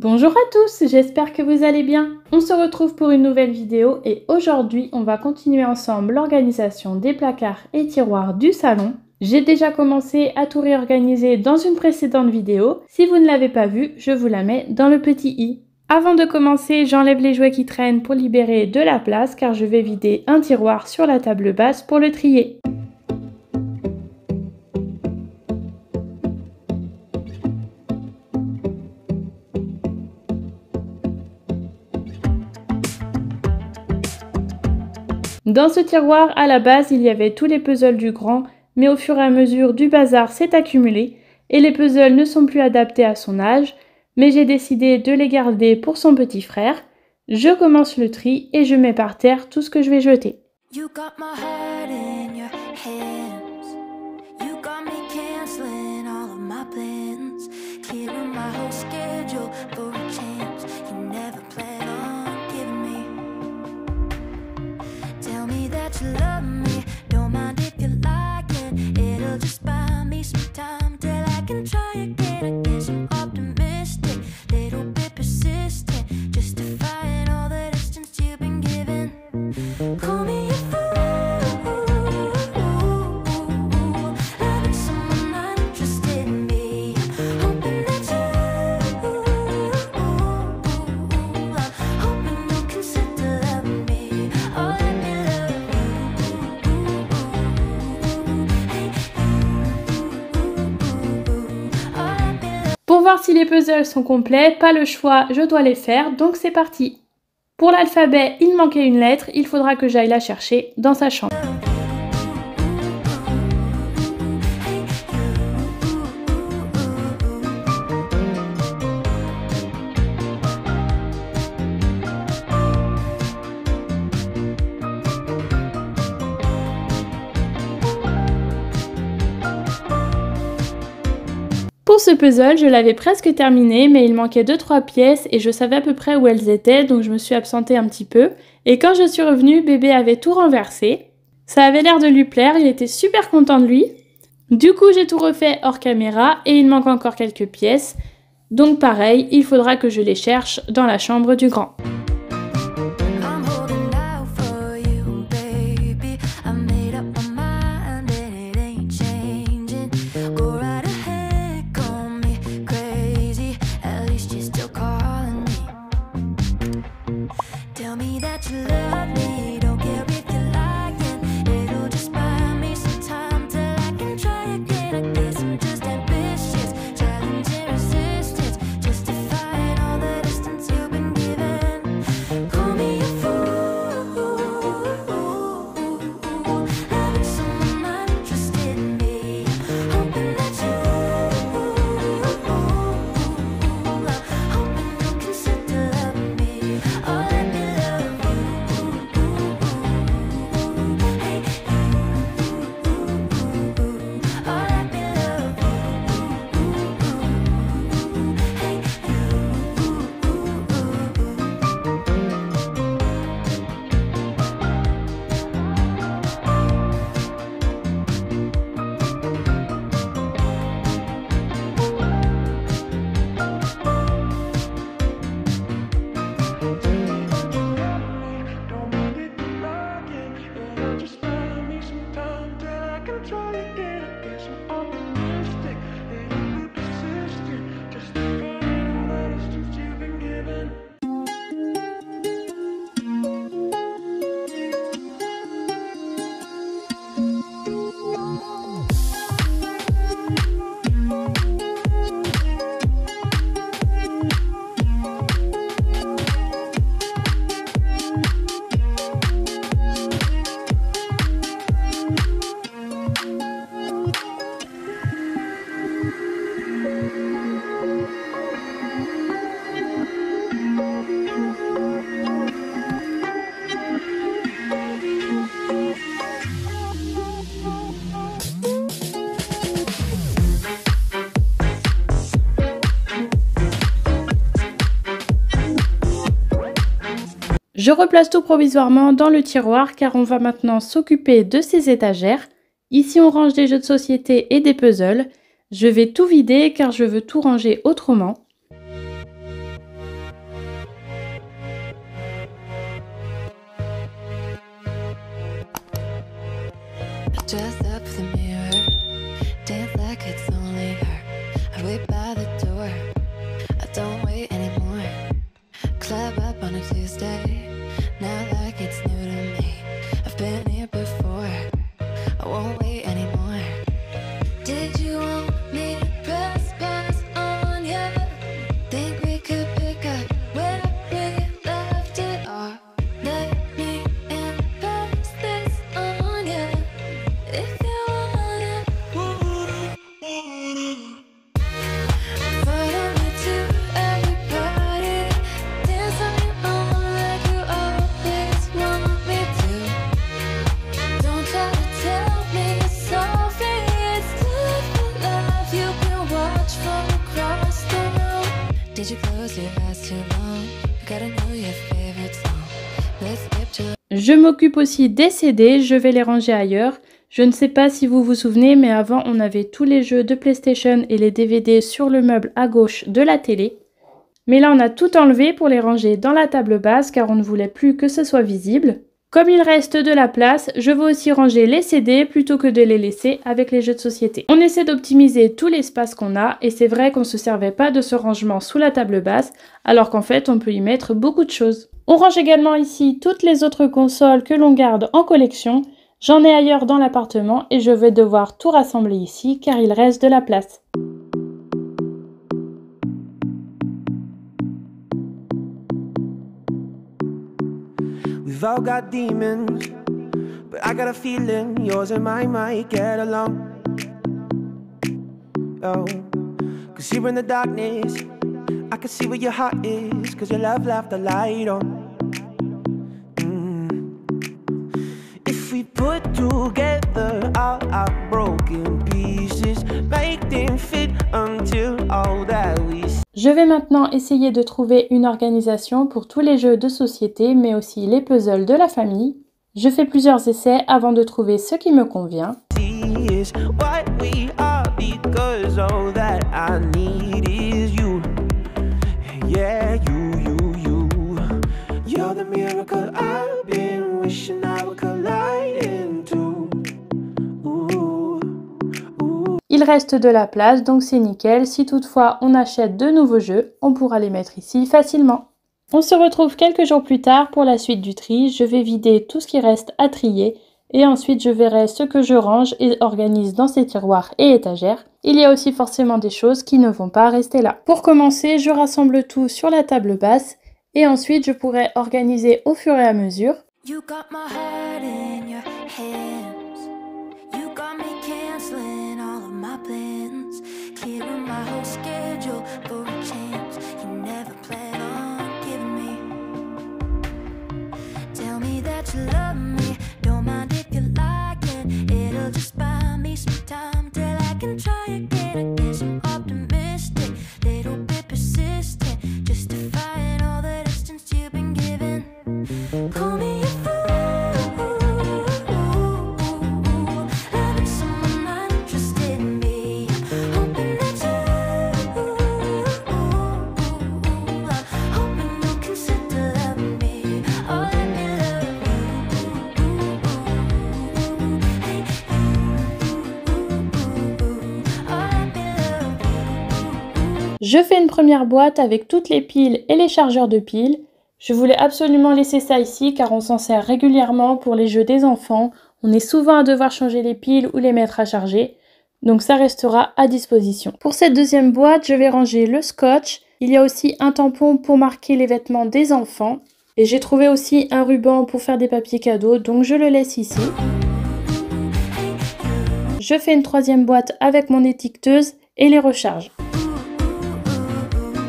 Bonjour à tous, j'espère que vous allez bien. On se retrouve pour une nouvelle vidéo et aujourd'hui on va continuer ensemble l'organisation des placards et tiroirs du salon. J'ai déjà commencé à tout réorganiser dans une précédente vidéo. Si vous ne l'avez pas vue, je vous la mets dans le petit i. Avant de commencer, j'enlève les jouets qui traînent pour libérer de la place car je vais vider un tiroir sur la table basse pour le trier. Dans ce tiroir, à la base, il y avait tous les puzzles du grand, mais au fur et à mesure du bazar s'est accumulé et les puzzles ne sont plus adaptés à son âge, mais j'ai décidé de les garder pour son petit frère. Je commence le tri et je mets par terre tout ce que je vais jeter. Pour voir si les puzzles sont complets, pas le choix, je dois les faire, donc c'est parti. Pour l'alphabet, il manquait une lettre, il faudra que j'aille la chercher dans sa chambre. Pour ce puzzle, je l'avais presque terminé, mais il manquait 2-3 pièces et je savais à peu près où elles étaient, donc je me suis absentée un petit peu. Et quand je suis revenue, bébé avait tout renversé. Ça avait l'air de lui plaire, il était super content de lui. Du coup, j'ai tout refait hors caméra et il manque encore quelques pièces. Donc pareil, il faudra que je les cherche dans la chambre du grand. Je replace tout provisoirement dans le tiroir car on va maintenant s'occuper de ces étagères. Ici on range des jeux de société et des puzzles. Je vais tout vider car je veux tout ranger autrement. I dress up for the mirror, dance like it's only her. I wait by the door, I don't wait anymore. Club up on a Tuesday, now like it's new to me. I've been here before, I won't wait anymore. Did you want me to press pause on you? Think we could pick up where we left it off? Let me impose this on you if you want it. Follow me to every party, dance on your own like you always want me to. Don't try to tell me it's all free, it's live for love. You can watch from across the room. Did you close your eyes too long? Gotta know your favorite song. Let's skip to. Je m'occupe aussi des CD, je vais les ranger ailleurs. Je ne sais pas si vous vous souvenez, mais avant on avait tous les jeux de PlayStation et les DVD sur le meuble à gauche de la télé. Mais là on a tout enlevé pour les ranger dans la table basse car on ne voulait plus que ce soit visible. Comme il reste de la place, je vais aussi ranger les CD plutôt que de les laisser avec les jeux de société. On essaie d'optimiser tout l'espace qu'on a et c'est vrai qu'on ne se servait pas de ce rangement sous la table basse alors qu'en fait on peut y mettre beaucoup de choses. On range également ici toutes les autres consoles que l'on garde en collection. J'en ai ailleurs dans l'appartement et je vais devoir tout rassembler ici car il reste de la place. We've all got demons, but I got a feeling yours and mine might get along. Oh, cause here in the darkness, I can see where your heart is, cause your love left the light on. If we put together all our broken pieces, make them fit until all that we see. Je vais maintenant essayer de trouver une organisation pour tous les jeux de société, mais aussi les puzzles de la famille. Je fais plusieurs essais avant de trouver ce qui me convient. Is what we are, because all that I need is you. Yeah, you. You're the miracle I've been wishing I would collide into. Il reste de la place, donc c'est nickel. Si toutefois on achète de nouveaux jeux, on pourra les mettre ici facilement. On se retrouve quelques jours plus tard pour la suite du tri. Je vais vider tout ce qui reste à trier et ensuite je verrai ce que je range et organise dans ces tiroirs et étagères. Il y a aussi forcément des choses qui ne vont pas rester là. Pour commencer, je rassemble tout sur la table basse et ensuite je pourrai organiser au fur et à mesure. You got my heart in your hands. You got me canceling all of my plans. Clearing my whole schedule for a chance you never plan on giving me. Tell me that you love me. Don't mind if you like it. It'll just buy me some time till I can try again. I guess I'm optimistic, little bit persistent, justifying all the distance you've been given. Call me a fool, loving someone not interested in me. Hoping that I'm hoping you'll consider loving me. Oh, let me love you. Hey, oh, let me love you. Je fais une première boîte avec toutes les piles et les chargeurs de piles. Je voulais absolument laisser ça ici car on s'en sert régulièrement pour les jeux des enfants. On est souvent à devoir changer les piles ou les mettre à charger. Donc ça restera à disposition. Pour cette deuxième boîte, je vais ranger le scotch. Il y a aussi un tampon pour marquer les vêtements des enfants. Et j'ai trouvé aussi un ruban pour faire des papiers cadeaux, donc je le laisse ici. Je fais une troisième boîte avec mon étiqueteuse et les recharges.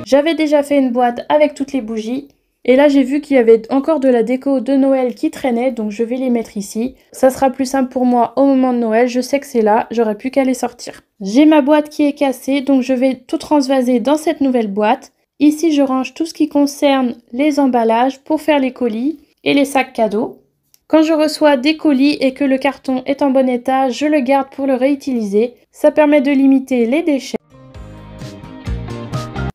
J'avais déjà fait une boîte avec toutes les bougies. Et là, j'ai vu qu'il y avait encore de la déco de Noël qui traînait, donc je vais les mettre ici. Ça sera plus simple pour moi au moment de Noël, je sais que c'est là, j'aurai plus qu'à les sortir. J'ai ma boîte qui est cassée, donc je vais tout transvaser dans cette nouvelle boîte. Ici, je range tout ce qui concerne les emballages pour faire les colis et les sacs cadeaux. Quand je reçois des colis et que le carton est en bon état, je le garde pour le réutiliser. Ça permet de limiter les déchets.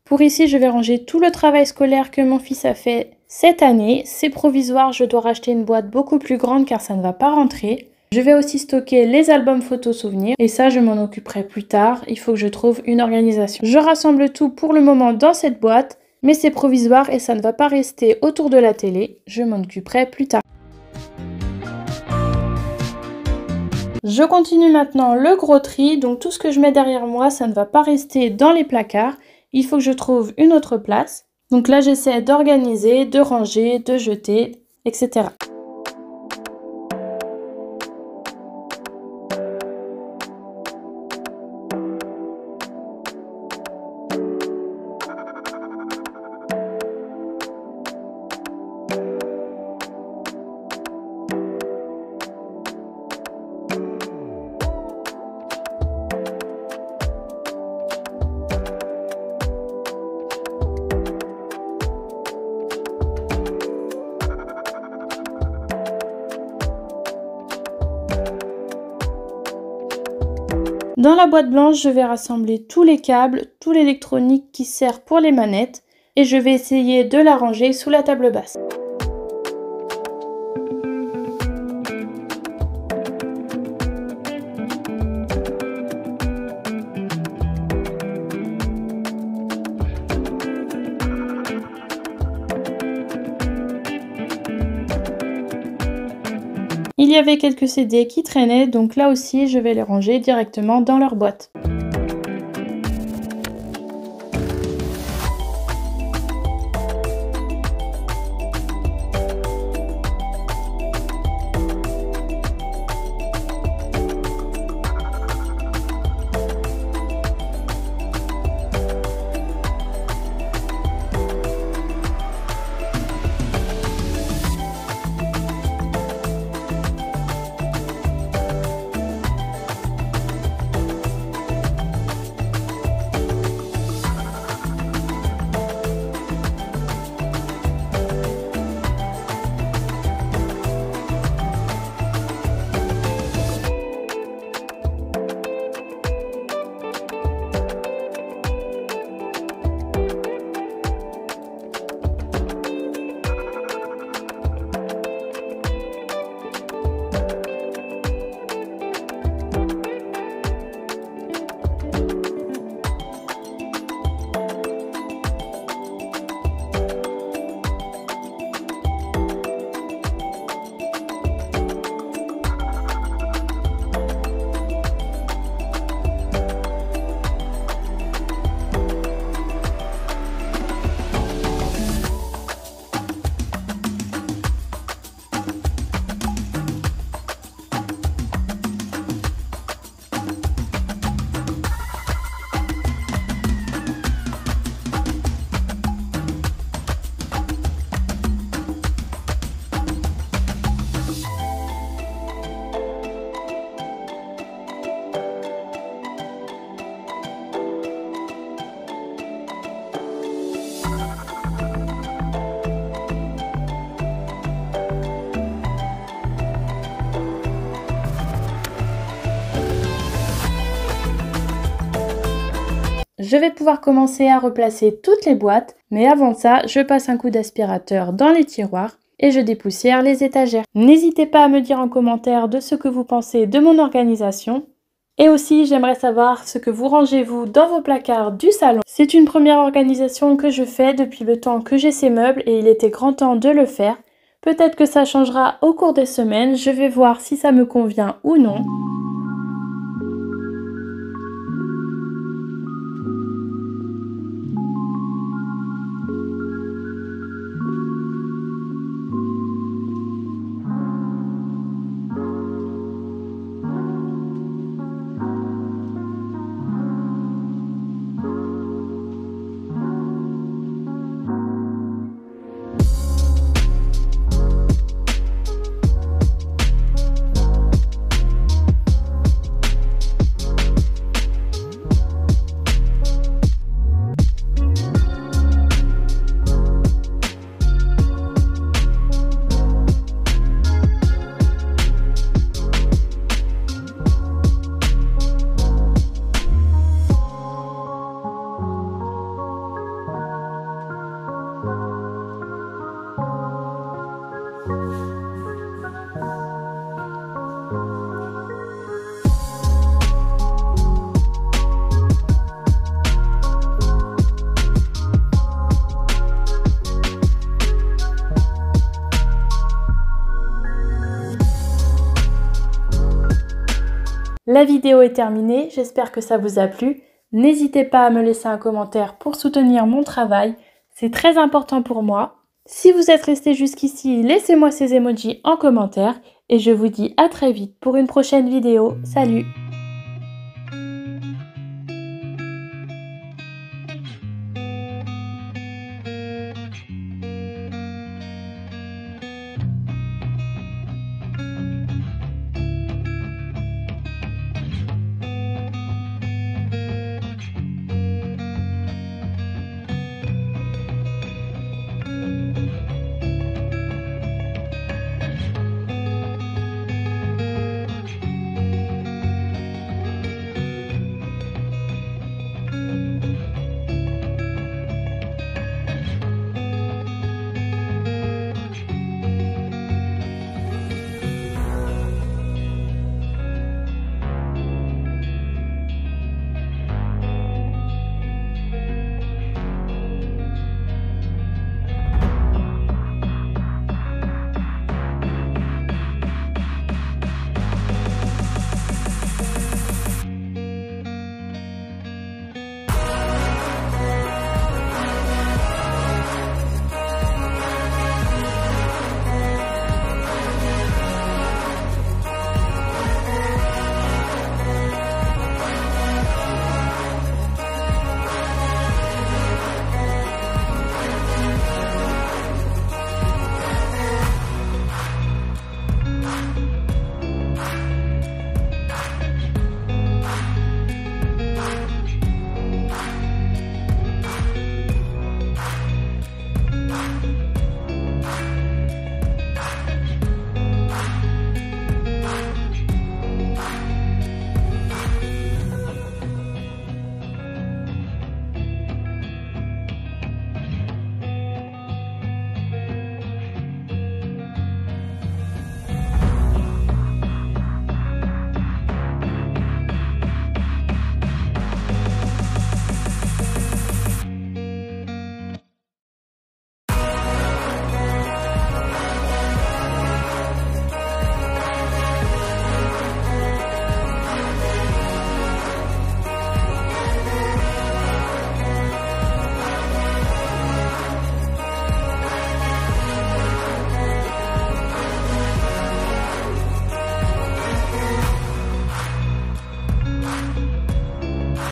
Pour ici, je vais ranger tout le travail scolaire que mon fils a fait cette année. C'est provisoire, je dois racheter une boîte beaucoup plus grande car ça ne va pas rentrer. Je vais aussi stocker les albums photos souvenirs et ça je m'en occuperai plus tard, il faut que je trouve une organisation. Je rassemble tout pour le moment dans cette boîte, mais c'est provisoire et ça ne va pas rester autour de la télé, je m'en occuperai plus tard. Je continue maintenant le gros tri, donc tout ce que je mets derrière moi, ça ne va pas rester dans les placards, il faut que je trouve une autre place. Donc là j'essaie d'organiser, de ranger, de jeter, etc. Dans la boîte blanche, je vais rassembler tous les câbles, tout l'électronique qui sert pour les manettes et je vais essayer de la ranger sous la table basse. Il y avait quelques CD qui traînaient, donc là aussi je vais les ranger directement dans leur boîte. Je vais pouvoir commencer à replacer toutes les boîtes, mais avant ça, je passe un coup d'aspirateur dans les tiroirs et je dépoussière les étagères. N'hésitez pas à me dire en commentaire de ce que vous pensez de mon organisation. Et aussi, j'aimerais savoir ce que vous rangez vous dans vos placards du salon. C'est une première organisation que je fais depuis le temps que j'ai ces meubles et il était grand temps de le faire. Peut-être que ça changera au cours des semaines, je vais voir si ça me convient ou non. La vidéo est terminée, j'espère que ça vous a plu. N'hésitez pas à me laisser un commentaire pour soutenir mon travail, c'est très important pour moi. Si vous êtes resté jusqu'ici, laissez-moi ces emojis en commentaire et je vous dis à très vite pour une prochaine vidéo. Salut!